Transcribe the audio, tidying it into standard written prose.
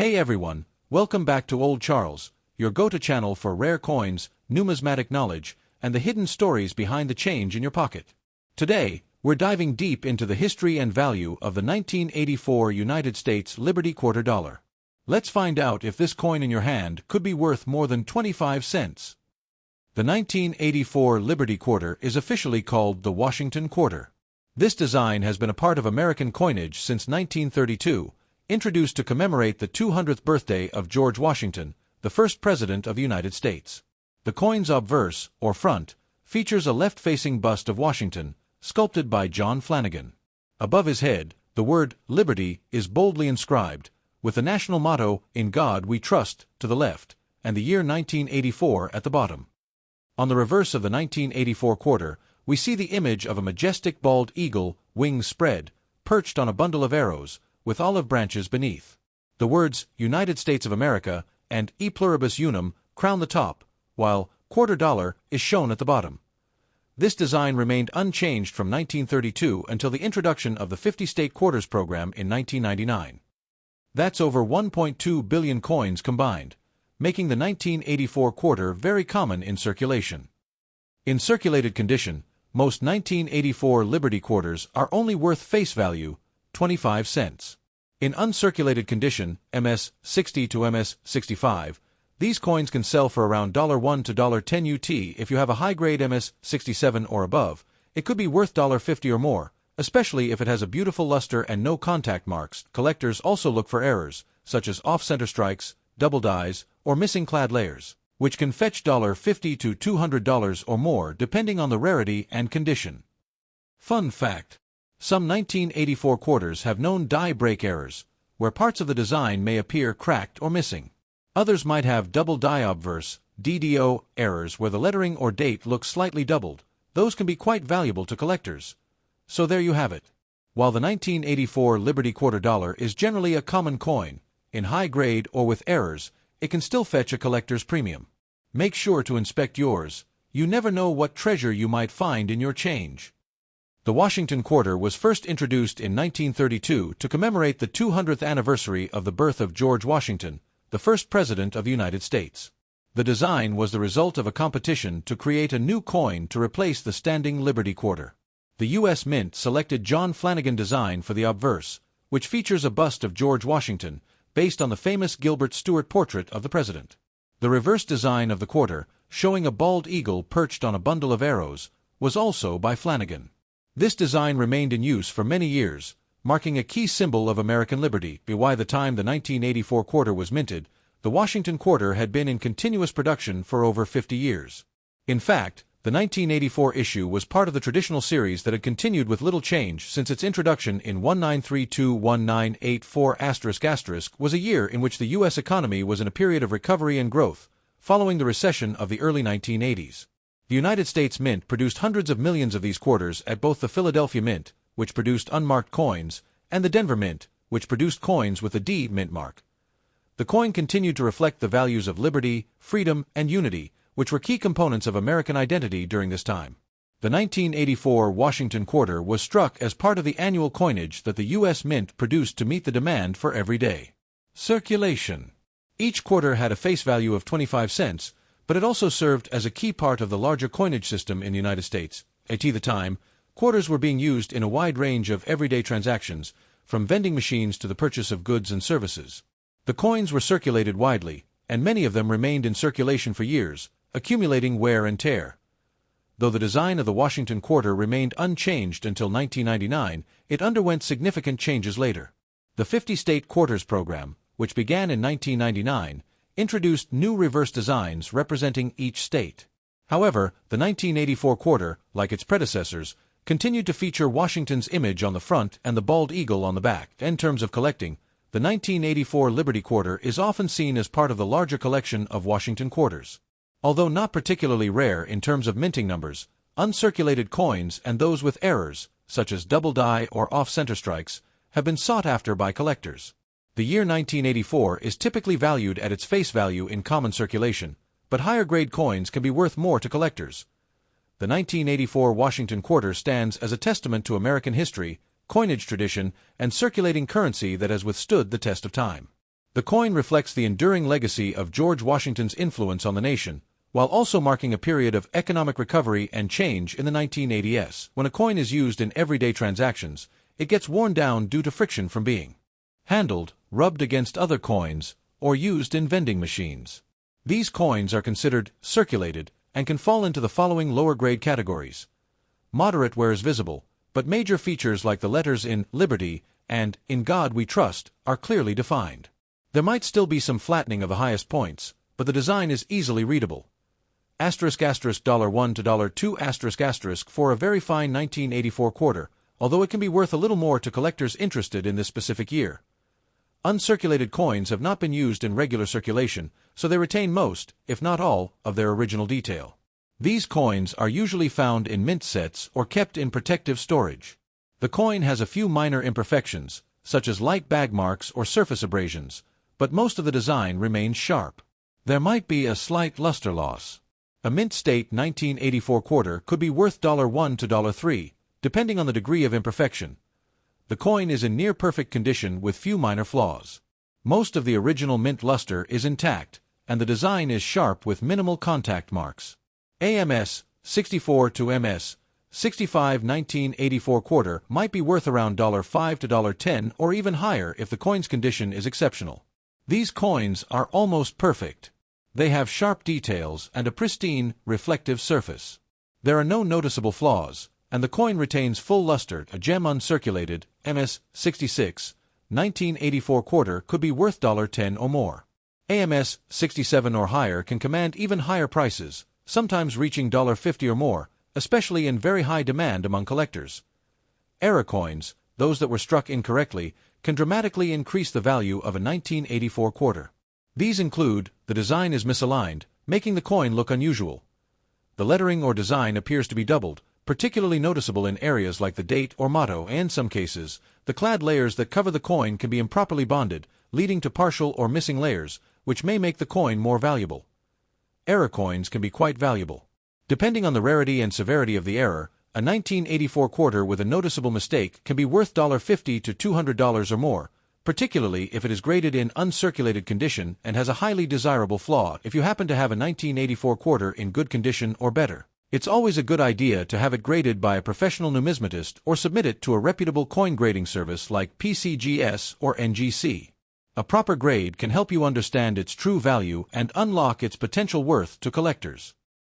Hey everyone, welcome back to Old Charles, your go-to channel for rare coins, numismatic knowledge, and the hidden stories behind the change in your pocket. Today, we're diving deep into the history and value of the 1984 United States Liberty Quarter Dollar. Let's find out if this coin in your hand could be worth more than 25 cents. The 1984 Liberty Quarter is officially called the Washington Quarter. This design has been a part of American coinage since 1932, introduced to commemorate the 200th birthday of George Washington, the first President of the United States. The coin's obverse, or front, features a left-facing bust of Washington, sculpted by John Flanagan. Above his head, the word Liberty is boldly inscribed, with the national motto, "In God We Trust," to the left, and the year 1984 at the bottom. On the reverse of the 1984 quarter, we see the image of a majestic bald eagle, wings spread, perched on a bundle of arrows, with olive branches beneath. The words United States of America and E Pluribus Unum crown the top, while quarter dollar is shown at the bottom. This design remained unchanged from 1932 until the introduction of the 50-state quarters program in 1999. That's over 1.2 billion coins combined, making the 1984 quarter very common in circulation. In circulated condition, most 1984 Liberty quarters are only worth face value, 25 cents. In uncirculated condition, MS 60 to MS 65, these coins can sell for around $1 to $10 UT. If you have a high-grade MS 67 or above, it could be worth $50 or more, especially if it has a beautiful luster and no contact marks. Collectors also look for errors, such as off-center strikes, double dies, or missing clad layers, which can fetch $50 to $200 or more depending on the rarity and condition. Fun fact: some 1984 quarters have known die break errors, where parts of the design may appear cracked or missing. Others might have double die obverse, DDO, errors where the lettering or date looks slightly doubled. Those can be quite valuable to collectors. So there you have it. While the 1984 Liberty Quarter Dollar is generally a common coin, in high grade or with errors, it can still fetch a collector's premium. Make sure to inspect yours. You never know what treasure you might find in your change. The Washington Quarter was first introduced in 1932 to commemorate the 200th anniversary of the birth of George Washington, the first President of the United States. The design was the result of a competition to create a new coin to replace the standing Liberty Quarter. The U.S. Mint selected John Flanagan design for the obverse, which features a bust of George Washington, based on the famous Gilbert Stuart portrait of the president. The reverse design of the quarter, showing a bald eagle perched on a bundle of arrows, was also by Flanagan. This design remained in use for many years, marking a key symbol of American liberty. By the time the 1984 quarter was minted, the Washington Quarter had been in continuous production for over 50 years. In fact, the 1984 issue was part of the traditional series that had continued with little change since its introduction in 1932-1984** was a year in which the U.S. economy was in a period of recovery and growth, following the recession of the early 1980s. The United States Mint produced hundreds of millions of these quarters at both the Philadelphia Mint, which produced unmarked coins, and the Denver Mint, which produced coins with a D mint mark. The coin continued to reflect the values of liberty, freedom, and unity, which were key components of American identity during this time. The 1984 Washington Quarter was struck as part of the annual coinage that the U.S. Mint produced to meet the demand for everyday circulation. Each quarter had a face value of 25 cents, but it also served as a key part of the larger coinage system in the United States. At the time, quarters were being used in a wide range of everyday transactions, from vending machines to the purchase of goods and services. The coins were circulated widely, and many of them remained in circulation for years, accumulating wear and tear. Though the design of the Washington Quarter remained unchanged until 1999, it underwent significant changes later. The 50-state quarters program, which began in 1999, introduced new reverse designs representing each state. However, the 1984 quarter, like its predecessors, continued to feature Washington's image on the front and the bald eagle on the back. In terms of collecting, the 1984 Liberty Quarter is often seen as part of the larger collection of Washington quarters. Although not particularly rare in terms of minting numbers, uncirculated coins and those with errors, such as double die or off-center strikes, have been sought after by collectors. The year 1984 is typically valued at its face value in common circulation, but higher-grade coins can be worth more to collectors. The 1984 Washington Quarter stands as a testament to American history, coinage tradition, and circulating currency that has withstood the test of time. The coin reflects the enduring legacy of George Washington's influence on the nation, while also marking a period of economic recovery and change in the 1980s. When a coin is used in everyday transactions, it gets worn down due to friction from being handled, rubbed against other coins, or used in vending machines. These coins are considered circulated and can fall into the following lower-grade categories. Moderate wear is visible, but major features like the letters "In Liberty" and "In God We Trust" are clearly defined. There might still be some flattening of the highest points, but the design is easily readable. $*$1 to $2*** for a very fine 1984 quarter, although it can be worth a little more to collectors interested in this specific year. Uncirculated coins have not been used in regular circulation, so they retain most, if not all, of their original detail. These coins are usually found in mint sets or kept in protective storage. The coin has a few minor imperfections, such as light bag marks or surface abrasions, but most of the design remains sharp. There might be a slight luster loss. A mint state 1984 quarter could be worth $1 to $3, depending on the degree of imperfection. The coin is in near-perfect condition with few minor flaws. Most of the original mint luster is intact, and the design is sharp with minimal contact marks. AMS 64 to MS 65 1984 quarter might be worth around $5 to $10 or even higher if the coin's condition is exceptional. These coins are almost perfect. They have sharp details and a pristine, reflective surface. There are no noticeable flaws, and the coin retains full luster. A gem uncirculated, MS 66 1984 quarter could be worth $10 or more. AMS 67 or higher can command even higher prices, sometimes reaching $50 or more, especially in very high demand among collectors. Error coins, those that were struck incorrectly, can dramatically increase the value of a 1984 quarter. These include: the design is misaligned, making the coin look unusual. The lettering or design appears to be doubled, particularly noticeable in areas like the date or motto, and in some cases, the clad layers that cover the coin can be improperly bonded, leading to partial or missing layers, which may make the coin more valuable. Error coins can be quite valuable. Depending on the rarity and severity of the error, a 1984 quarter with a noticeable mistake can be worth $50 to $200 or more, particularly if it is graded in uncirculated condition and has a highly desirable flaw. If you happen to have a 1984 quarter in good condition or better, it's always a good idea to have it graded by a professional numismatist or submit it to a reputable coin grading service like PCGS or NGC. A proper grade can help you understand its true value and unlock its potential worth to collectors.